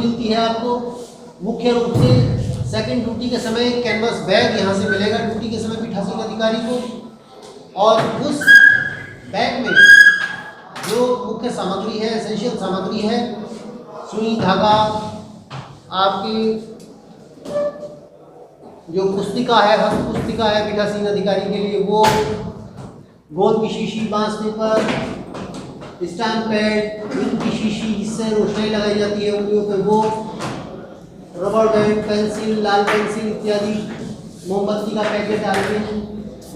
मिलती है आपको। मुख्य रूप से सेकंड ड्यूटी के समय कैनवस बैग यहाँ से मिलेगा ड्यूटी के समय पीठासीन अधिकारी को, और उस बैग में जो मुख्य सामग्री है, एसेंशियल सामग्री है, सुई, धागा, आपकी जो पुस्तिका है, हस्त पुस्तिका है पीठासीन अधिकारी के लिए, वो गोंद की शीशी, बांस पेपर, स्टैम्प पैड, इंक की शीशी जिससे रोशनी लगाई जाती है उंगलियों पे, वो रबर बैंड, पेंसिल, लाल पेंसिल इत्यादि, मोमबत्ती का पैकेट, आलपिन,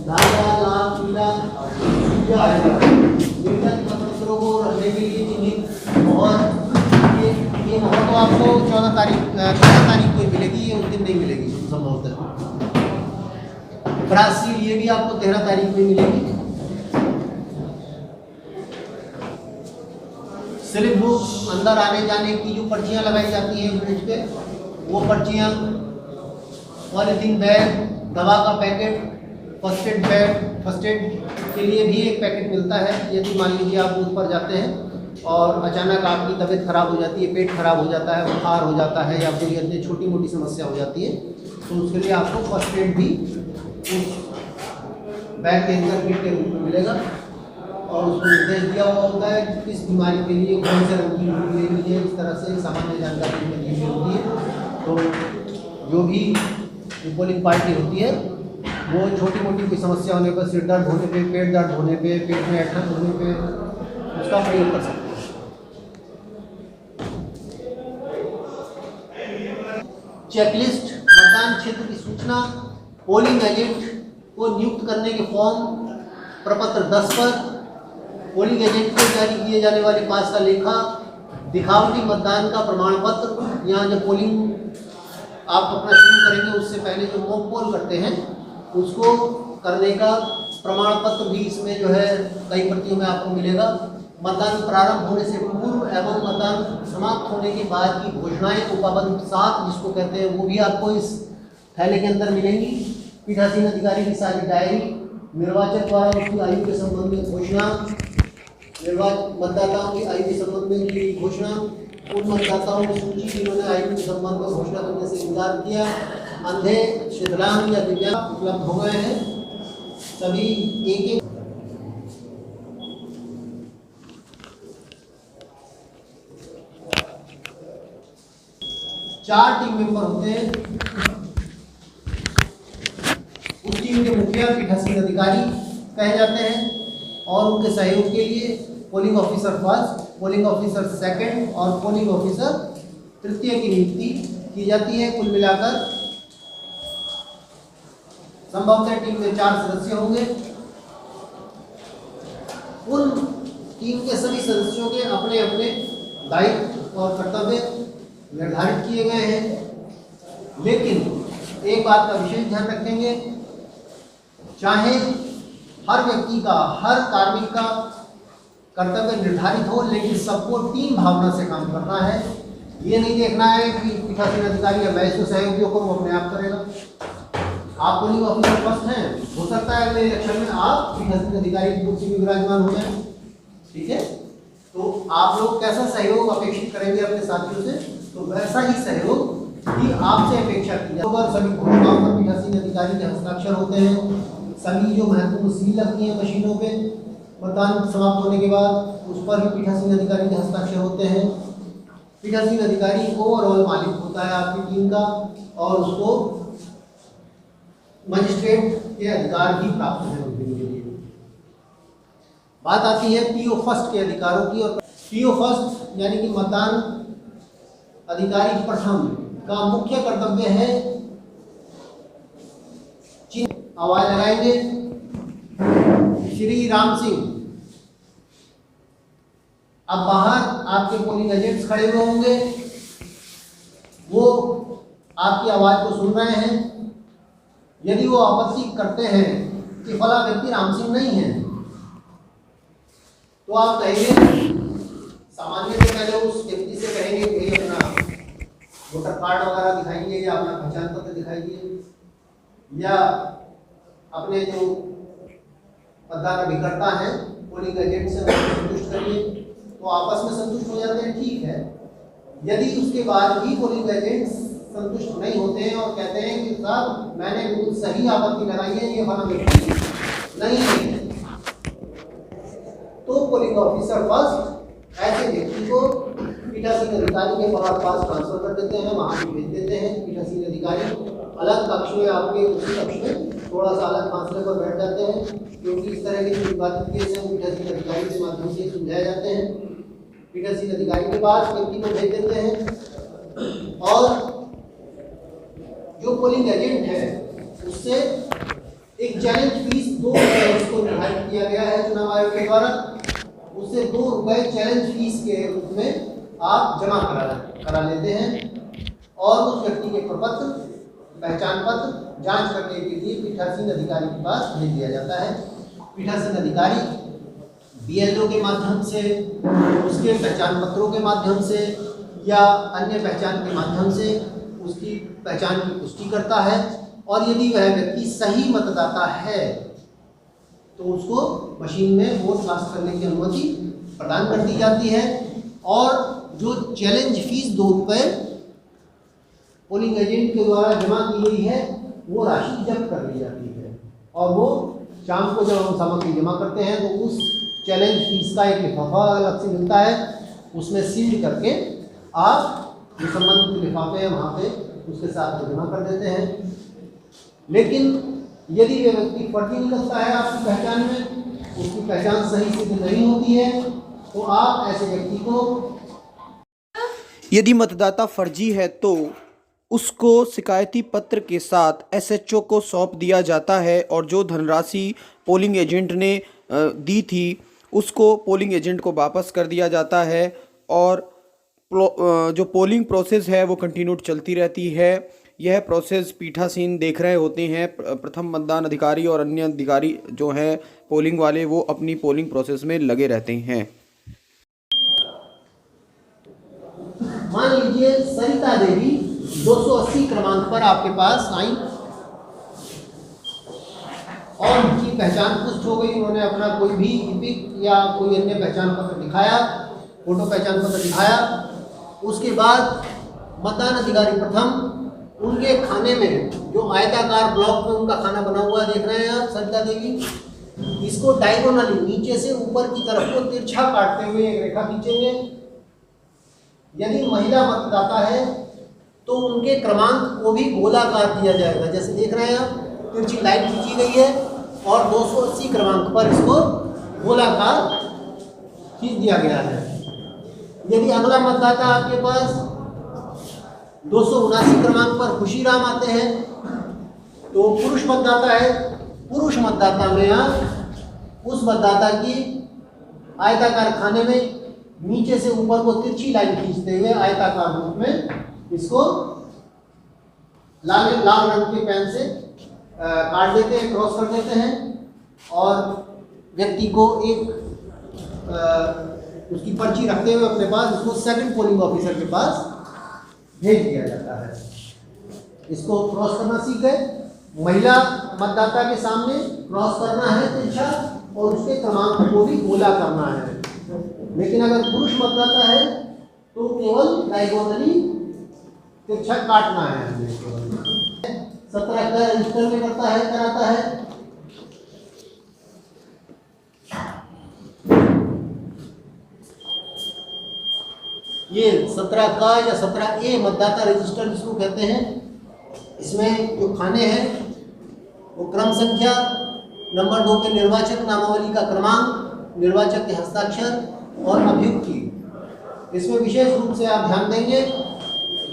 धागा, लाल, पीला, पत्रों को रखने के लिए चिन्हित मोहर। ये मोहर तो आपको 13 तारीख को ही मिलेगी, ये उस दिन नहीं मिलेगी संभवतः। ब्रास सील ये भी आपको 13 तारीख को ही मिलेगी। स्लिप बुक, अंदर आने जाने की जो पर्चियां लगाई जाती हैं ब्रिज पे, वो पर्चियां, पॉलीथीन बैग, दवा का packet, first aid bag, first aid के लिए भी एक पैकेट मिलता है। यदि मान लीजिए आप बूथ पर जाते हैं और अचानक आपकी तबीयत खराब हो जाती है, पेट खराब हो जाता है, बुखार हो जाता है या कोई अन्य छोटी मोटी समस्या हो जाती है, तो उसके लिए आपको फर्स्ट एड भी उस बैग के अंदर किट के रूप में मिलेगा, और उसको निर्देश दिया हुआ होता है कि किस बीमारी के लिए कौन से रोग की ड्यूटी लेनी है। इस तरह से सामान्य जानकारी दी गई होती है। तो जो भी पोलिंग पार्टी होती है वो छोटी मोटी कोई समस्या होने पर, सिर दर्द होने पे, पेट दर्द होने पे, पेट में ऐंठन होने पे उसका प्रयोग कर सकते हैं। चेकलिस्ट, मतदान क्षेत्र की सूचना, पोलिंग एजेंट को नियुक्त करने के फॉर्म, प्रपत्र 10 पर, पोलिंग एजेंट को जारी किए जाने वाले पास का लेखा, दिखावटी मतदान का प्रमाण पत्र। यहाँ जब पोलिंग आप अपना शुरू करेंगे उससे पहले जो मॉक पोल करते हैं उसको करने का प्रमाण पत्र भी इसमें जो है कई प्रतियों में आपको मिलेगा। मतदान प्रारंभ होने से पूर्व एवं मतदान समाप्त होने के बाद की घोषणाएं, उपबंध 7 जिसको कहते हैं, वो भी आपको इस थैले के अंदर मिलेंगी। पीठासीन अधिकारी की सारी डायरी, निर्वाचक द्वारा उसकी आयु के संबंध में घोषणा, मतदाताओं की आयु के संबंध में की घोषणा, उन मतदाताओं की सूची जिन्होंने आयु के संबंध में घोषणा करने से इनकार किया, अंधे, शिथिलांग या दिव्यांग उपलब्ध हो गए हैं, सभी एक 4 टीम मेंबर होते हैं। उस टीम के मुखिया पीठासीन अधिकारी कहे जाते हैं, और उनके सहयोग के लिए polling officer first, polling officer second और पोलिंग ऑफिसर तृतीय की नियुक्ति की जाती है। कुल मिलाकर संभवतः टीम में 4 सदस्य होंगे। उन टीम के सभी सदस्यों के अपने अपने दायित्व और कर्तव्य निर्धारित किए गए हैं, लेकिन एक बात का विशेष ध्यान रखेंगे, चाहे हर व्यक्ति का, हर कार्मिक का कर्तव्य निर्धारित हो, लेकिन सबको टीम भावना से काम करना है। ये नहीं देखना है कि पीठासीन अधिकारी या मैं इसको सहयोगियों को वो अपने आप करेगा। आप पोलिंग ऑफिसर फर्स्ट हैं, हो सकता है अगले इलेक्शन में आप पीठासीन अधिकारी की कुर्सी में विराजमान हो जाए, ठीक है। तो आप लोग कैसा सहयोग अपेक्षित करेंगे अपने साथियों से, तो वैसा ही सहयोग भी आपसे अपेक्षा की जाए। सभी घोषणाओं पर पीठासीन अधिकारी के हस्ताक्षर होते हैं। सभी जो महत्वपूर्ण सील लगती हैं मशीनों पे मतदान समाप्त होने के बाद, उस पर भी पीठासीन अधिकारी के हस्ताक्षर होते हैं। पीठासीन अधिकारी ओवरऑल मालिक होता है आपकी टीम का, और उसको मजिस्ट्रेट के अधिकार भी प्राप्त है उनके लिए। बात आती है पीओ फर्स्ट के अधिकारों की, और पीओ फर्स्ट यानी कि मतदान अधिकारी प्रथम का मुख्य कर्तव्य है आवाज लगाएंगे श्री राम सिंह। अब बाहर आपके पोलिंग एजेंट्स खड़े हुए होंगे, वो आपकी आवाज को सुन रहे हैं। यदि वो आपत्ति करते हैं कि फला व्यक्ति राम सिंह नहीं है, तो आप कहेंगे, सामान्य से पहले उस व्यक्ति से कहेंगे कि अपना वोटर कार्ड वगैरह दिखाइए या अपना पहचान पत्र दिखाइए, या अपने जो मतदान अभिकर्ता हैं पोलिंग एजेंट से संतुष्ट करिए। तो आपस में संतुष्ट हो जाते हैं, ठीक है। यदि उसके बाद भी पोलिंग एजेंट्स संतुष्ट नहीं होते हैं और कहते हैं कि साहब मैंने बिल्कुल सही आपत्ति लगाई है, ये फला व्यक्ति नहीं है, तो पोलिंग ऑफिसर फर्स्ट ऐसे व्यक्ति को पीठासीन अधिकारी के पास ट्रांसफर कर देते हैं, वहां भी भेज देते हैं। पीठासीन अधिकारी अलग कक्ष में आपके उसी कक्ष में थोड़ा सा अलग फासले पर बैठ जाते हैं, क्योंकि इस तरह के विवादित केस हैं पीठासीन अधिकारी के माध्यम से सुलझाए जाते हैं। पीठासीन अधिकारी के पास व्यक्ति को भेज देते हैं और जो पोलिंग एजेंट है उससे एक चैलेंज फीस 2 रुपये उसको निर्धारित किया गया है चुनाव आयोग के द्वारा, उससे 2 रुपये चैलेंज फीस के रूप में आप जमा करा लेते हैं और उस व्यक्ति के प्रपत्र, पहचान पत्र जांच करने के लिए पीठासीन अधिकारी के पास भेज दिया जाता है। पीठासीन अधिकारी BLO के माध्यम से, उसके पहचान पत्रों के माध्यम से या अन्य पहचान के माध्यम से उसकी पहचान की पुष्टि करता है और यदि वह व्यक्ति सही मतदाता है तो उसको मशीन में वोट कास्ट करने की अनुमति प्रदान कर दी जाती है और जो चैलेंज फीस 2 रुपये पोलिंग एजेंट के द्वारा जमा की गई है वो राशि जब्त कर ली जाती है और वो शाम को जब हम सामग्री जमा करते हैं तो उस चैलेंज फीस का एक लिफाफा अलग से मिलता है, उसमें सील्ड करके आप जो संबंधित लिफाफे हैं वहाँ पे उसके साथ जमा कर देते हैं। लेकिन यदि वे व्यक्ति फर्जी निकलता है आपकी पहचान में, उसकी पहचान सही सिद्ध नहीं होती है, तो आप ऐसे व्यक्ति को, यदि मतदाता फर्जी है तो उसको शिकायती पत्र के साथ SHO को सौंप दिया जाता है और जो धनराशि पोलिंग एजेंट ने दी थी उसको पोलिंग एजेंट को वापस कर दिया जाता है और जो पोलिंग प्रोसेस है वो कंटिन्यूड चलती रहती है। यह प्रोसेस पीठासीन देख रहे होते हैं, प्रथम मतदान अधिकारी और अन्य अधिकारी जो हैं पोलिंग वाले वो अपनी पोलिंग प्रोसेस में लगे रहते हैं। मान लीजिए सरिता देवी 280 क्रमांक पर आपके पास आई और उनकी पहचान पुष्ट हो गई, उन्होंने अपना कोई भी इपिक या कोई अन्य पहचान पत्र दिखाया, फोटो पहचान पत्र दिखाया। उसके बाद मतदान अधिकारी प्रथम उनके खाने में जो आयताकार ब्लॉक में उनका खाना बना हुआ देख रहे हैं आप सरिता देवी, इसको डायगोनली नीचे से ऊपर की तरफ को तिरछा काटते हुए एक रेखा खींचेंगे। यदि महिला मतदाता है तो उनके क्रमांक को भी गोलाकार दिया जाएगा, जैसे देख रहे हैं आप तिरछी लाइन खींची गई है और 280 क्रमांक पर इसको गोलाकार खींच दिया गया है। यदि अगला मतदाता आपके पास 279 क्रमांक पर खुशीराम आते हैं तो पुरुष मतदाता है, पुरुष मतदाता में आप उस मतदाता की आयताकार खाने में नीचे से ऊपर को तिरछी लाइन खींचते हुए आयताकार रूप में इसको लाल रंग के पेन से काट देते हैं, क्रॉस कर देते हैं और व्यक्ति को एक उसकी पर्ची रखते हुए अपने पास उसको सेकंड पोलिंग ऑफिसर के पास भेज दिया जाता है। इसको क्रॉस करना सीख गए। महिला मतदाता के सामने क्रॉस करना है तिरछा और उसके क्रमांक को भी गोला करना है। लेकिन अगर पुरुष मतदाता है तो केवल डायगोनली तिरछा काटना है हमें। 17 का रजिस्टर में कराता है। ये 17 का या 17A मतदाता रजिस्टर जिसको कहते हैं, इसमें जो खाने हैं वो क्रम संख्या, नंबर 2 पे निर्वाचक नामावली का क्रमांक, निर्वाचक के हस्ताक्षर और अभियुक्ति। इसमें विशेष रूप से आप ध्यान देंगे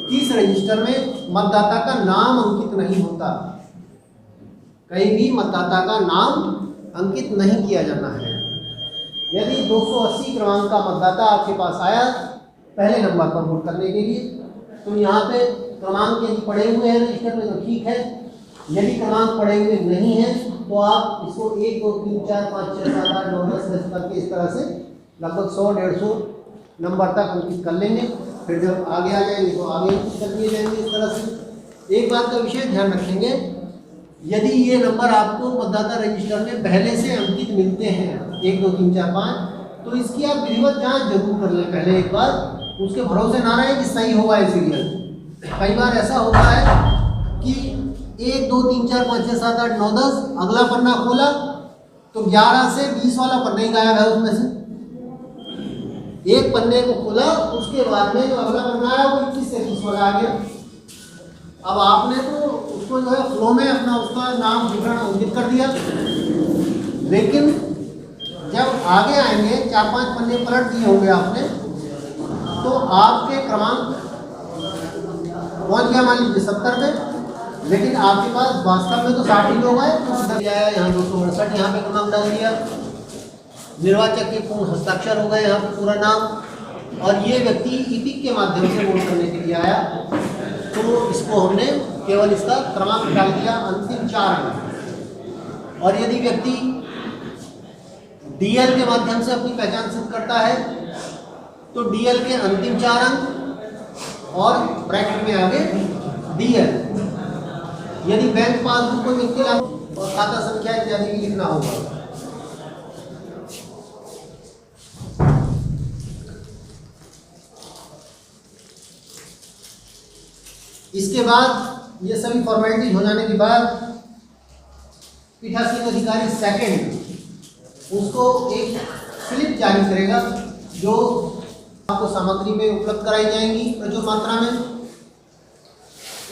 कि इस रजिस्टर में मतदाता का नाम अंकित नहीं होता, कहीं भी मतदाता का नाम अंकित नहीं किया जाना है। यदि 280 क्रमांक का मतदाता आपके पास आया पहले नंबर पर वोट करने के लिए, तो यहाँ पे क्रमांक यदि पड़े हुए हैं रजिस्टर में तो ठीक है, यदि क्रमांक पड़े हुए नहीं हैं तो आप इसको 1 2 3 4 5 6 7 8 9 10 करके इस तरह से लगभग 100-150 नंबर तक अंकित कर लेंगे। फिर जब आगे आ जाएंगे तो आगे अंकित कर दिए जाएंगे इस तरह से। एक बात का विशेष ध्यान रखेंगे, यदि ये नंबर आपको मतदाता रजिस्टर में पहले से अंकित मिलते हैं 1 2 3 4 5, तो इसकी आप विधिवत जांच जरूर कर लें पहले एक बार, उसके भरोसे ना रहे कि सही होगा ये सीरियल। कई बार ऐसा होता है कि 1 2 3 4 5 6 7 8 9 10 अगला पन्ना खोला तो 11 से 20 वाला पन्ना ही गायब है उसमें से। एक पन्ने को खोला उसके बाद में जो अगला पन्ना है वो 21 से 30 वाला आ गया। अब आपने तो उसको जो है फ्लो में अपना उसका नाम विवरण अंकित कर दिया, लेकिन जब आगे आएंगे 4-5 पन्ने पलट दिए होंगे आपने, तो आपके क्रमांक पहुंच गया मान लीजिए 70 पे, लेकिन आपके पास वास्तव में तो 60 ही लोग आए। तो सीधा आया यहाँ 268 यहाँ पे क्रमांक डाल दिया, निर्वाचक के पूर्ण हस्ताक्षर हो गए यहाँ पे पूरा नाम, और ये व्यक्ति ईपिक के माध्यम से वोट करने के लिए आया, तो इसको हमने केवल इसका क्रमांक डाल दिया अंतिम 4 अंक। और यदि व्यक्ति डीएल के माध्यम से अपनी पहचान सिद्ध करता है तो डीएल के अंतिम 4 अंक और ब्रैकेट में आगे डीएल। यदि बैंक पासबुक को व्यक्ति और खाता संख्या इत्यादि भी लिखना होगा। इसके बाद ये सभी फॉर्मेलिटीज हो जाने के बाद पीठासीन अधिकारी सेकंड उसको एक स्लिप जारी करेगा जो आपको सामग्री में उपलब्ध कराई जाएंगी प्रचुर मात्रा में।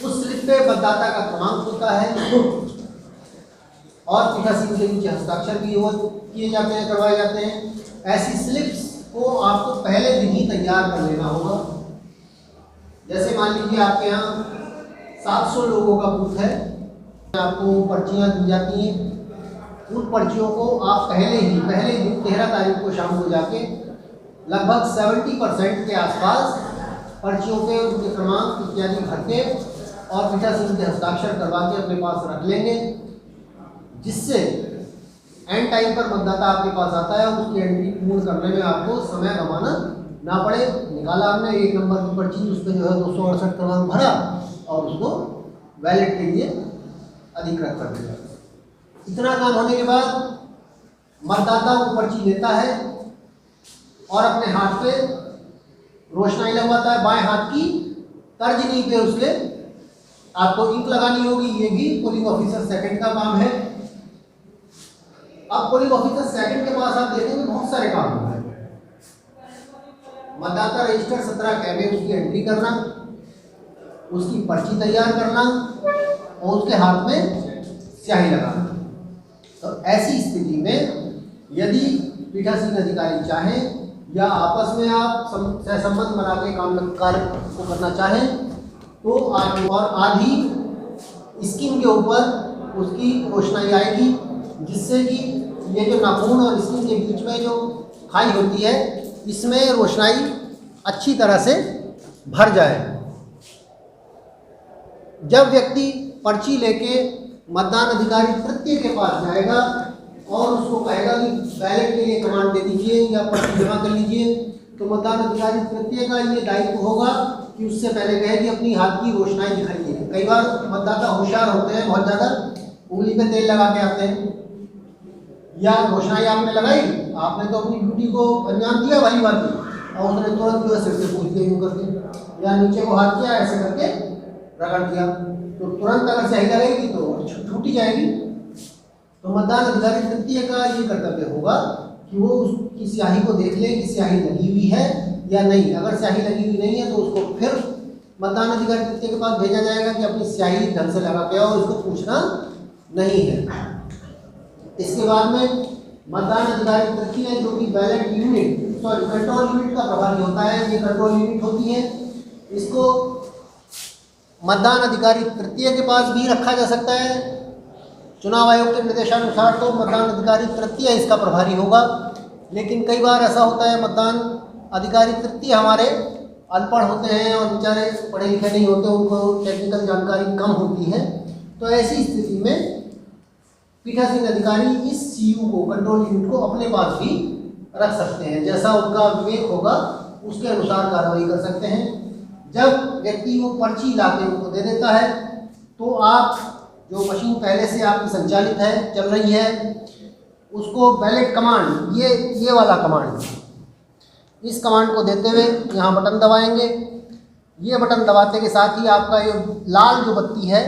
उस स्लिप पे मतदाता का क्रमांक होता है और पीठासीन के नीचे हस्ताक्षर भी किए जाते हैं, करवाए जाते हैं। ऐसी स्लिप्स को आपको पहले दिन ही तैयार कर लेना होगा। जैसे मान लीजिए आपके यहाँ 700 लोगों का बूथ है, आपको पर्चियाँ दी जाती हैं। उन पर्चियों को आप पहले दिन 13 तारीख को शाम को जाके लगभग 70% के आसपास पर्चियों पे उनके क्रमांक इत्यादि भर के और पीठासीन के हस्ताक्षर करवा के अपने पास रख लेंगे, जिससे एंड टाइम पर मतदाता आपके पास आता है उसकी एंट्री पूर्ण करने में आपको समय गंवाना ना पड़े। निकाला हमने 1 नंबर की पर्ची, उस पर जो है 268 क्रमांक भरा और उसको बैलेट के लिए अधिकृत कर दिया। इतना काम होने के बाद मतदाता वो पर्ची लेता है और अपने हाथ पे रोशनाई लगवाता है। बाएं हाथ की तर्जनी पे उसके आपको इंक लगानी होगी। ये भी पोलिंग ऑफिसर सेकंड का काम है। अब पोलिंग ऑफिसर सेकंड के पास आप देखेंगे बहुत सारे काम होंगे। मतदाता रजिस्टर 17 कै में उसकी एंट्री करना, उसकी पर्ची तैयार करना और उसके हाथ में स्याही लगाना। तो ऐसी स्थिति में यदि पीठासीन अधिकारी चाहें या आपस में आप सहसंबंध बना के काम कार्य को करना चाहें तो आप और आधी स्किन के ऊपर उसकी रोशनाई आएगी, जिससे कि ये जो नाखून और स्किन के बीच में जो खाई होती है इसमें रोशनाई अच्छी तरह से भर जाए। जब व्यक्ति पर्ची लेके मतदान अधिकारी तृतीय के पास जाएगा और उसको कहेगा कि बैलेट के लिए कमांड दे दीजिए या पर्ची जमा कर लीजिए, तो मतदान अधिकारी तृतीय का ये दायित्व होगा कि उससे पहले कहे कि अपनी हाथ की रोशनाई दिखाइए। कई बार मतदाता होशियार होते हैं, बहुत ज़्यादा उंगली पे तेल लगा के आते हैं, या रोशनाई आपने लगाई, आपने तो अपनी ड्यूटी को अंजाम दिया वाली बात है, और उसने तुरंत जो है सिर से पूछ दिया यूँ करके, या नीचे को हाथ किया ऐसे करके रगड़ दिया, तो तुरंत अगर स्याही लगेगी तो छूट ही जाएगी। तो मतदान अधिकारी तृतीय का ये कर्तव्य होगा कि वो उसकी स्याही को देख ले कि स्याही लगी हुई है या नहीं। अगर स्याही लगी हुई नहीं है तो उसको फिर मतदान अधिकारी तृतीय के पास भेजा जाएगा कि अपनी स्याही ढंग से लगा के और उसको पूछना नहीं है। इसके बाद में मतदान अधिकारी तृतीय जो कि बैलेट यूनिट कंट्रोल यूनिट का प्रभारी होता है, ये कंट्रोल यूनिट होती है, इसको मतदान अधिकारी तृतीय के पास भी रखा जा सकता है। चुनाव आयोग के निर्देशानुसार तो मतदान अधिकारी तृतीय इसका प्रभारी होगा, लेकिन कई बार ऐसा होता है मतदान अधिकारी तृतीय हमारे अनपढ़ होते हैं और बेचारे पढ़े लिखे नहीं होते, उनको टेक्निकल जानकारी कम होती है। तो ऐसी स्थिति में पीठासीन अधिकारी इस सीयू को, कंट्रोल यूनिट को अपने पास भी रख सकते हैं। जैसा उनका विवेक होगा उसके अनुसार कार्रवाई कर सकते हैं। जब व्यक्ति वो पर्ची लाके उनको दे देता है तो आप जो मशीन पहले से आपकी संचालित है, चल रही है, उसको बैलेट कमांड, ये वाला कमांड, इस कमांड को देते हुए यहाँ बटन दबाएंगे। ये बटन दबाते के साथ ही आपका ये लाल जो बत्ती है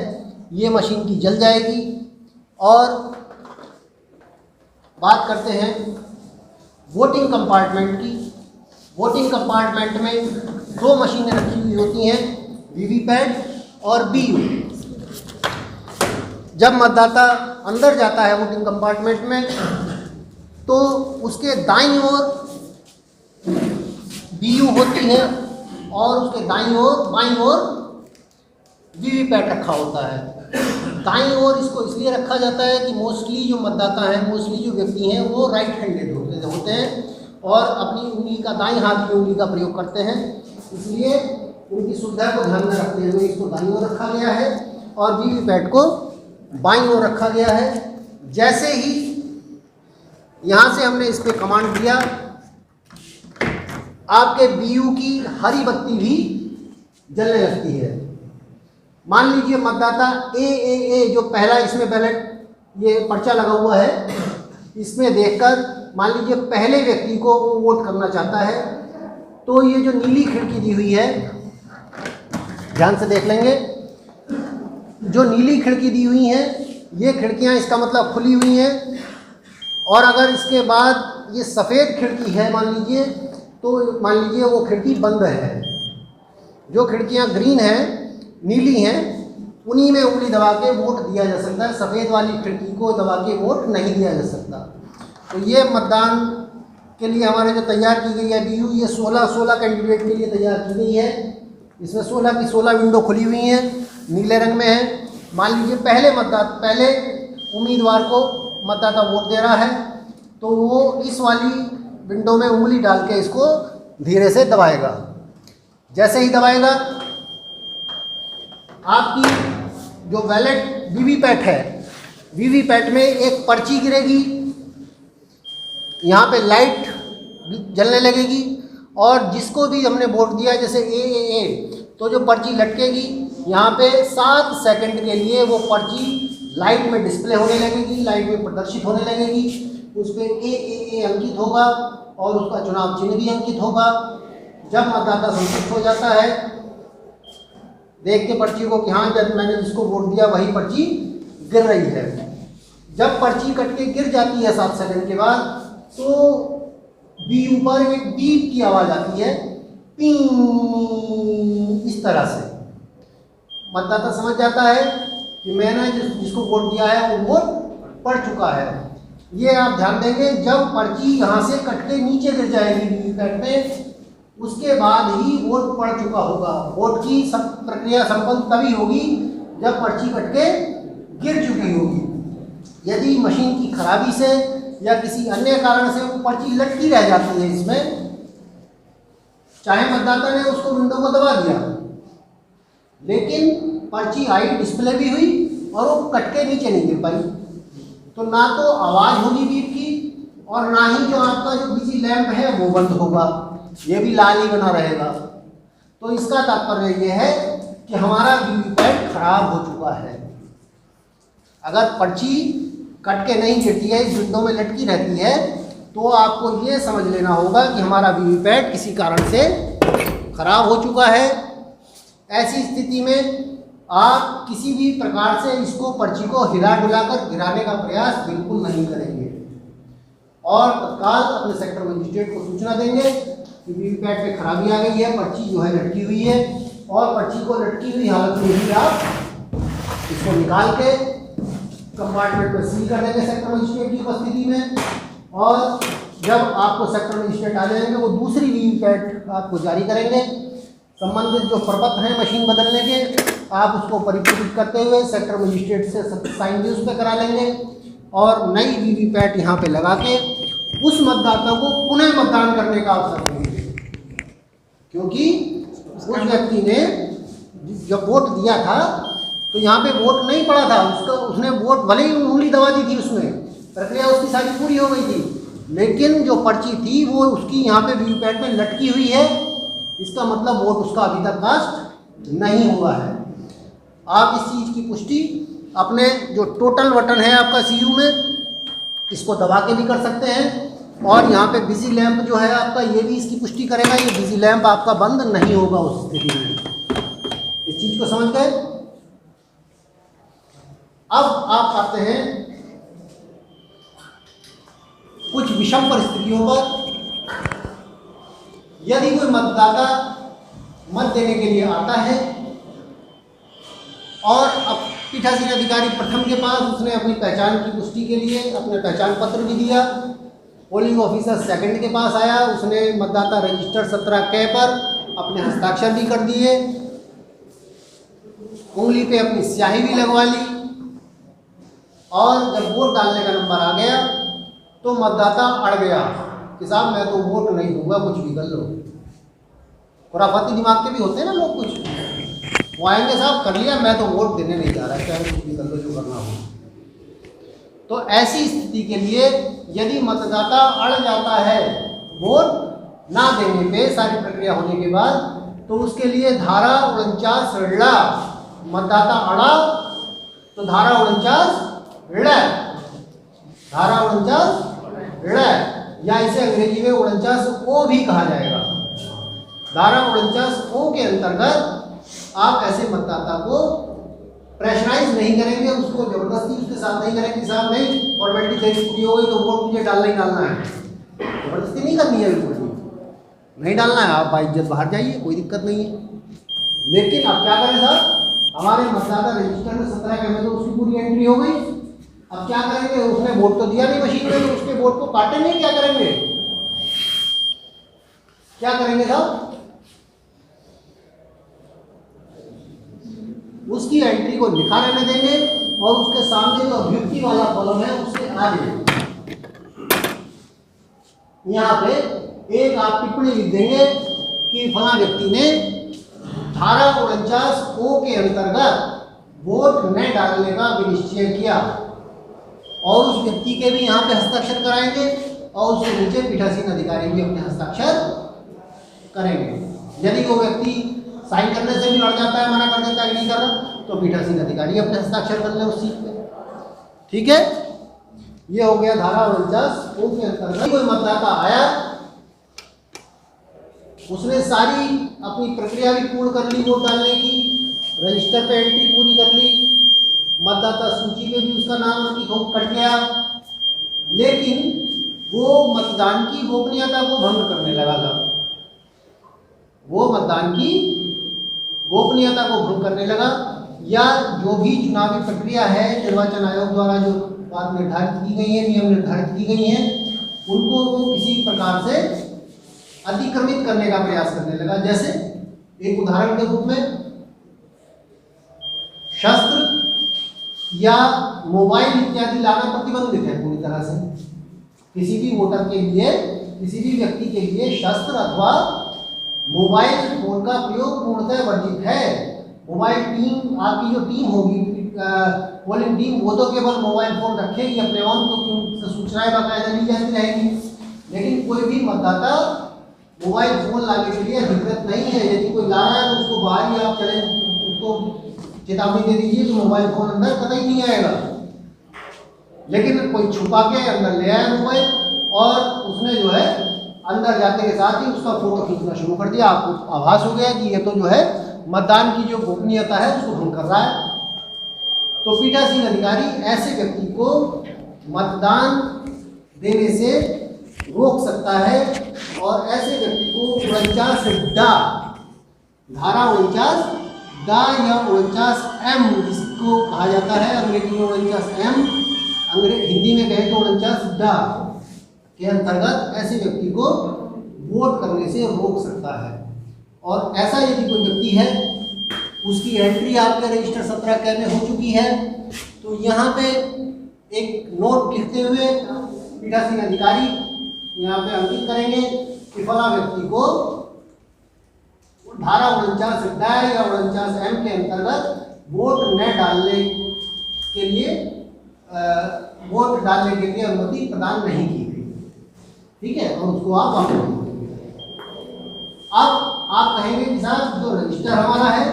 ये मशीन की जल जाएगी। और बात करते हैं वोटिंग कंपार्टमेंट की। वोटिंग कंपार्टमेंट में दो मशीनें रखी हुई होती हैं, वीवीपैट और बीयू। जब मतदाता अंदर जाता है वोटिंग कंपार्टमेंट में तो उसके दाईं ओर बीयू होती है और उसके बाईं ओर वीवीपैट रखा होता है। दाईं ओर इसको इसलिए रखा जाता है कि मोस्टली जो मतदाता हैं, मोस्टली जो व्यक्ति हैं वो राइट हैंडेड होते हैं और अपनी उंगली का दाईं हाथ की उंगली का प्रयोग करते हैं, इसलिए उनकी सुविधा को ध्यान में रखते हुए इसको दाईं ओर रखा गया है और वीवीपैट को बाईं ओर रखा गया है। जैसे ही यहाँ से हमने इस पर कमांड दिया, आपके बीयू की हरी बत्ती भी जलने लगती है। मान लीजिए मतदाता ए जो पहला इसमें बैलेट ये पर्चा लगा हुआ है, इसमें देखकर मान लीजिए पहले व्यक्ति को वो वोट करना चाहता है, तो ये जो नीली खिड़की दी हुई है, ध्यान से देख लेंगे, जो नीली खिड़की दी हुई है ये खिड़कियां इसका मतलब खुली हुई हैं। और अगर इसके बाद ये सफ़ेद खिड़की है मान लीजिए, तो मान लीजिए वो खिड़की बंद है। जो खिड़कियां ग्रीन हैं, नीली हैं, उन्हीं में उंगली दबा के वोट दिया जा सकता है। सफ़ेद वाली खिड़की को दबा के वोट नहीं दिया जा सकता। तो ये मतदान के लिए हमारे जो तैयार की गई है बीयू, ये 16 कैंडिडेट के लिए तैयार की गई है। इसमें 16 की 16 विंडो खुली हुई हैं, नीले रंग में है। मान लीजिए पहले उम्मीदवार को मतदाता वोट दे रहा है, तो वो इस वाली विंडो में उंगली डाल के इसको धीरे से दबाएगा। जैसे ही दबाएगा, आपकी जो बैलेट वीवीपैट है, वीवीपैट में एक पर्ची गिरेगी, यहाँ पे लाइट जलने लगेगी और जिसको भी हमने वोट दिया जैसे ए, तो जो पर्ची लटकेगी यहाँ पे 7 सेकंड के लिए वो पर्ची लाइट में डिस्प्ले होने लगेगी, लाइट में प्रदर्शित होने लगेगी। उस पर ए अंकित होगा और उसका चुनाव चिन्ह भी अंकित होगा। जब मतदाता संतुष्ट हो जाता है देख के पर्ची को कि हाँ, जब मैंने जिसको वोट दिया वही पर्ची गिर रही है। जब पर्ची कट के गिर जाती है 7 सेकंड के बाद, तो बीयू पर एक बीप की आवाज़ आती है, पिंग, इस तरह से मतदाता समझ जाता है कि मैंने जिसको वोट दिया है वो वोट पड़ चुका है। ये आप ध्यान देंगे, जब पर्ची यहाँ से कट के नीचे गिर जाएगी वीवीपैट में, उसके बाद ही वोट पड़ चुका होगा। वोट की सब प्रक्रिया संपन्न तभी होगी जब पर्ची कट के गिर चुकी होगी। यदि मशीन की खराबी से या किसी अन्य कारण से वो पर्ची लटकी रह जाती है इसमें, चाहे मतदाता ने उसको विंडो को दबा दिया, लेकिन पर्ची आई, डिस्प्ले भी हुई और वो कट के नीचे नहीं गिर पाई, तो ना तो आवाज़ होगी बीप की और ना ही जो आपका जो बिजी लैंप है वो बंद होगा, ये भी लाल ही बना रहेगा। तो इसका तात्पर्य ये है कि हमारा वीवीपैट खराब हो चुका है। अगर पर्ची कट के नहीं गिरती है, इस विंडो में लटकी रहती है, तो आपको ये समझ लेना होगा कि हमारा वीवीपैट किसी कारण से खराब हो चुका है। ऐसी स्थिति में आप किसी भी प्रकार से इसको पर्ची को हिला डुलाकर गिराने का प्रयास बिल्कुल नहीं करेंगे और तत्काल अपने सेक्टर मजिस्ट्रेट को सूचना देंगे कि वीवीपैट में खराबी आ गई है, पर्ची जो है लटकी हुई है, और पर्ची को लटकी हुई हालत में ही आप इसको निकाल के कंपार्टमेंट में सील कर देंगे सेक्टर मजिस्ट्रेट की उपस्थिति में। और जब आपको सेक्टर मजिस्ट्रेट आ जाएंगे, वो दूसरी वीवीपैट आपको जारी करेंगे। संबंधित जो प्रपत्र हैं मशीन बदलने के, आप उसको परिपूरित करते हुए सेक्टर मजिस्ट्रेट से साइन भी उस पर करा लेंगे और नई वीवीपैट यहाँ पे लगा के उस मतदाता को पुनः मतदान करने का अवसर देंगे, क्योंकि उस व्यक्ति ने जब वोट दिया था तो यहाँ पे वोट नहीं पड़ा था उसने वोट भले ही उंगली दबा दी थी, उसमें प्रक्रिया उसकी सारी पूरी हो गई थी, लेकिन जो पर्ची थी वो उसकी यहाँ पे वीवीपैट में लटकी हुई है। इसका मतलब वोट उसका अभी तक कास्ट नहीं हुआ है। आप इस चीज़ की पुष्टि अपने जो टोटल बटन है आपका सीयू में, इसको दबा के भी कर सकते हैं और यहाँ पे बिजी लैंप जो है आपका, ये भी इसकी पुष्टि करेगा, ये बिजी लैंप आपका बंद नहीं होगा उस स्थिति में। इस चीज को समझ गए। अब आप आते हैं कुछ विषम परिस्थितियों पर। यदि कोई मतदाता मत देने के लिए आता है और अब पीठासीन अधिकारी प्रथम के पास उसने अपनी पहचान की पुष्टि के लिए अपना पहचान पत्र भी दिया, पोलिंग ऑफिसर सेकंड के पास आया, उसने मतदाता रजिस्टर 17 क पर अपने हस्ताक्षर भी कर दिए, उंगली पे अपनी स्याही भी लगवा ली, और जब वोट डालने का नंबर आ गया तो मतदाता अड़ गया कि साहब मैं तो वोट नहीं दूंगा, कुछ भी कर लो। खुराफाती दिमाग के भी होते हैं ना लोग, कुछ वो आएंगे साहब कर लिया, मैं तो वोट देने नहीं जा रहा, चाहे कुछ भी कर लो जो करना हो। तो ऐसी स्थिति के लिए यदि मतदाता अड़ जाता है वोट ना देने पे सारी प्रक्रिया होने के बाद, तो उसके लिए धारा 49 ऋण, मतदाता अड़ा तो धारा 49 ऋण, धारा 49 ऋण, या इसे अंग्रेजी में 49 भी कहा जाएगा। धारा 49 के अंतर्गत आप ऐसे मतदाता को प्रेशराइज नहीं करेंगे, उसको जबरदस्ती उसके साथ नहीं करेंगे, साहब नहीं फॉर्मेलिटी तेरी पूरी हो गई तो वोट मुझे डालना ही डालना है, जबरदस्ती नहीं करनी है, बिल्कुल भी नहीं डालना है, आप बाइज्जत बाहर जाइए, कोई दिक्कत नहीं है। लेकिन अब क्या करें साहब, हमारे मतदाता रजिस्टर में 17 के में तो उसकी पूरी एंट्री हो गई, अब क्या करेंगे, उसने वोट तो दिया नहीं मशीन में, तो उसके वोट को काटेंगे, क्या करेंगे, क्या करेंगे साहब, उसकी एंट्री को लिखा रहने देंगे और उसके सामने जो अभ्युक्ति वाला कॉलम है उसके आगे यहाँ पे एक आप टिप्पणी लिख देंगे कि फला व्यक्ति ने धारा 49 के अंतर्गत वोट न डालने का विनिश्चय किया, और उस व्यक्ति के भी यहाँ पे हस्ताक्षर कराएंगे और उसके नीचे पीठासीन अधिकारी भी अपने हस्ताक्षर करेंगे। यदि वो व्यक्ति साइन करने से भी लड़ जाता है, मना कर देता है कि नहीं कर रहा, तो पीठासीन अधिकारी अपने हस्ताक्षर कर ले उस सीट पे। ठीक है, ये हो गया धारा 49 के अंतर्गत। कोई मतदाता आया, उसने सारी अपनी प्रक्रिया भी पूर्ण कर ली वोट डालने की, रजिस्टर पे एंट्री पूरी कर ली, मतदाता सूची पे भी उसका नाम कट गया, लेकिन वो मतदान की गोपनीयता को भंग करने लगा था, वो मतदान की गोपनीयता को भंग करने लगा, या जो भी चुनावी प्रक्रिया है निर्वाचन आयोग द्वारा जो बात निर्धारित की गई है, नियम निर्धारित की गई हैं, उनको वो किसी प्रकार से अतिक्रमित करने का प्रयास करने लगा। जैसे एक उदाहरण के रूप में शस्त्र या मोबाइल इत्यादि लाना प्रतिबंधित है पूरी तरह से। किसी भी वोटर के लिए, किसी भी व्यक्ति के लिए शस्त्र अथवा मोबाइल फोन का प्रयोग पूर्णतः वर्जित है। मोबाइल टीम, आपकी जो टीम होगी पोलिंग टीम, वो तो केवल मोबाइल फोन रखेगी अपने ऑन, क्योंकि उनसे सूचनाएं बाकायदा ली जाती रहेगी, लेकिन कोई भी मतदाता मोबाइल फोन लाने के लिए अधिकृत नहीं है। यदि कोई ला रहा है तो उसको बाहर ही आप चले, उसको चेतावनी दे दीजिए तो मोबाइल फोन अंदर कतई नहीं आएगा। लेकिन कोई छुपा के अंदर ले आया मोबाइल, और उसने जो है अंदर जाते के साथ ही उसका फोटो खींचना शुरू कर दिया, आपको आभास हो गया कि ये तो जो है मतदान की जो गोपनीयता है उसको भंग कर रहा है। तो पीठासीन अधिकारी ऐसे व्यक्ति को मतदान देने से रोक सकता है, और ऐसे व्यक्ति को 49 धारा 49 या 49 जिसको कहा जाता है अंग्रेजी में 49 हिंदी में कहें तो 49 के अंतर्गत ऐसे व्यक्ति को वोट करने से रोक सकता है। और ऐसा यदि कोई व्यक्ति है, उसकी एंट्री आपके रजिस्टर 17 क में हो चुकी है, तो यहाँ पे एक नोट लिखते हुए पीठासीन अधिकारी यहाँ पे अंकित करेंगे कि फला व्यक्ति को धारा 49 या 49 के अंतर्गत वोट न डालने के लिए अनुमति प्रदान नहीं की गई। ठीक है, और उसको आप वापस देंगे। अब आप कहेंगे कि साहब जो रजिस्टर हमारा है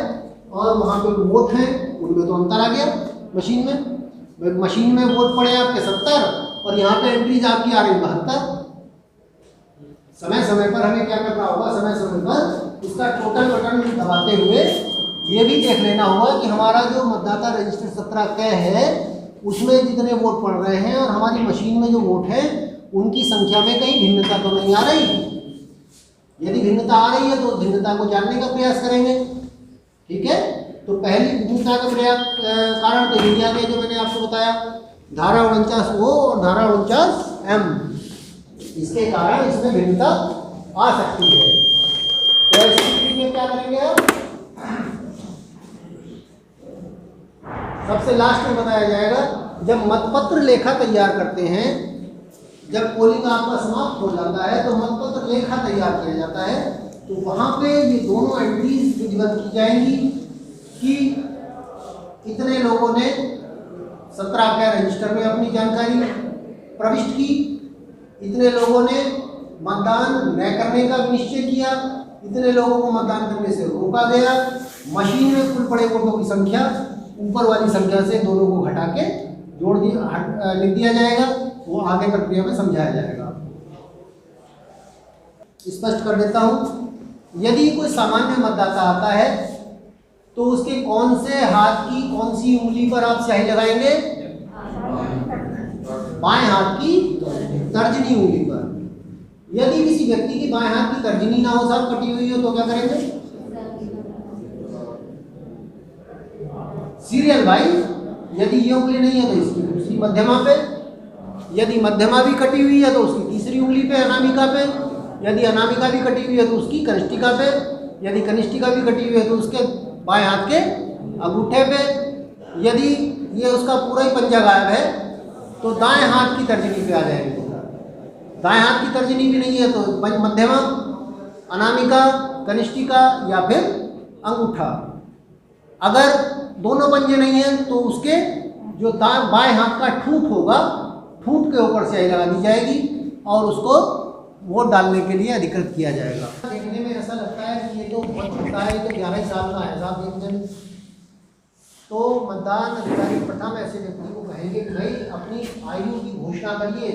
और वहाँ पे वोट हैं उनमें तो अंतर आ गया, मशीन में वोट पड़े आपके 70 और यहाँ पे एंट्रीज आपकी आ रही 72, समय समय पर हमें क्या करना होगा, समय समय पर उसका टोटल बटन दबाते हुए ये भी देख लेना होगा कि हमारा जो मतदाता रजिस्टर 17 क है उसमें जितने वोट पड़ रहे हैं और हमारी मशीन में जो वोट है उनकी संख्या में कहीं भिन्नता तो नहीं आ रही। यदि भिन्नता आ रही है तो भिन्नता को जानने का प्रयास करेंगे। ठीक है, तो पहली भिन्नता का कारण तो इंडिया के जो मैंने आपको बताया धारा 49 ओ और धारा 49 एम, इसके कारण इसमें भिन्नता आ सकती है। तो ऐसी स्थिति में क्या करेंगे आप, सबसे लास्ट में बताया जाएगा जब मतपत्र लेखा तैयार करते हैं, जब पोलिंग आपका समाप्त हो जाता है तो मतपत्र लेखा तैयार किया जाता है, तो वहां पे ये दोनों एंट्रीज विधिवत की जाएंगी कि इतने लोगों ने 17 के रजिस्टर में अपनी जानकारी प्रविष्ट की, इतने लोगों ने मतदान न करने का निश्चय किया, इतने लोगों को मतदान करने से रोका गया। मशीन में कुल पड़े वोटों की संख्या ऊपर वाली संख्या से दोनों को घटा के जोड़ दिया लिख दिया जाएगा, वो आगे प्रक्रिया में समझाया जाएगा। स्पष्ट कर देता हूं, यदि कोई सामान्य मतदाता आता है तो उसके कौन से हाथ की कौन सी उंगली पर आप स्याही लगाएंगे, बाएं हाथ की तर्जनी उंगली पर। यदि किसी व्यक्ति की बाएं हाथ की तर्जनी ना हो, साहब कटी हुई हो, तो क्या करेंगे, सीरियल वाइज। यदि ये उंगली नहीं है तो इसकी दूसरी मध्यमा पे, यदि मध्यमा भी कटी हुई है तो उसकी तीसरी उंगली पे अनामिका पे, यदि अनामिका भी कटी हुई है तो उसकी कनिष्ठिका पे, यदि कनिष्ठिका भी कटी हुई है तो उसके बाएं हाथ के अंगूठे पे, यदि ये उसका पूरा ही पंजा गायब है तो दाएं हाथ की तर्जनी पे आ जाएंगे। दाएं हाथ की तर्जनी भी नहीं है तो मध्यमा, अनामिका, कनिष्ठिका या फिर अंगूठा। अगर दोनों पंजे नहीं हैं तो उसके जो बाएं हाथ का ठूंठ होगा, ठूंठ के ऊपर स्याही लगा दी जाएगी और उसको वोट डालने के लिए अधिकृत किया जाएगा। देखने में ऐसा लगता है कि ये तो बहुत छोटा है, तो 11 साल का है साहब एक दिन, तो मतदान अधिकारी प्रथम ऐसे व्यक्ति को कहेंगे कि भाई अपनी आयु की घोषणा करिए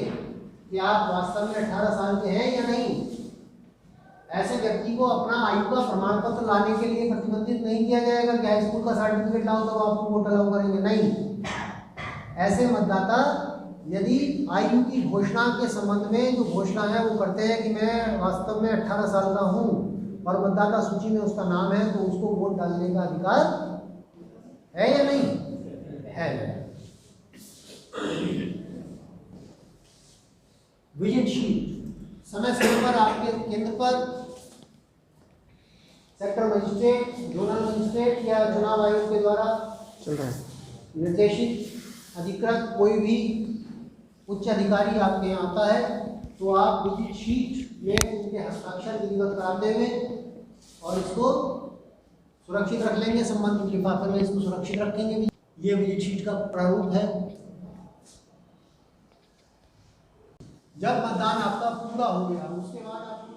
कि आप वास्तव में 18 साल के हैं या नहीं। ऐसे व्यक्ति को अपना आयु का प्रमाण पत्र लाने के लिए प्रतिबंधित नहीं किया जाएगा कि हाई स्कूल का सर्टिफिकेट लाओ तब आपको वोट अलाउ करेंगे, नहीं। ऐसे मतदाता यदि आयु की घोषणा के संबंध में जो घोषणा है वो करते हैं कि मैं वास्तव में 18 साल का हूँ और मतदाता सूची में उसका नाम है, तो उसको वोट डालने का अधिकार है या नहीं है। विजिट शीट समय समय पर आपके केंद्र पर सेक्टर मजिस्ट्रेट, जोनल मजिस्ट्रेट या चुनाव आयोग के द्वारा निर्देशित अधिकृत कोई भी उच्च अधिकारी आपके यहाँ आता है तो आप विजिट शीट में उनके हस्ताक्षर विधिवत कराते हुए और इसको सुरक्षित रख लेंगे, संबंधित लिफाफे में इसको सुरक्षित रखेंगे। ये विजिट शीट का प्रारूप है। जब मतदान आपका पूरा हो गया उसके बाद आप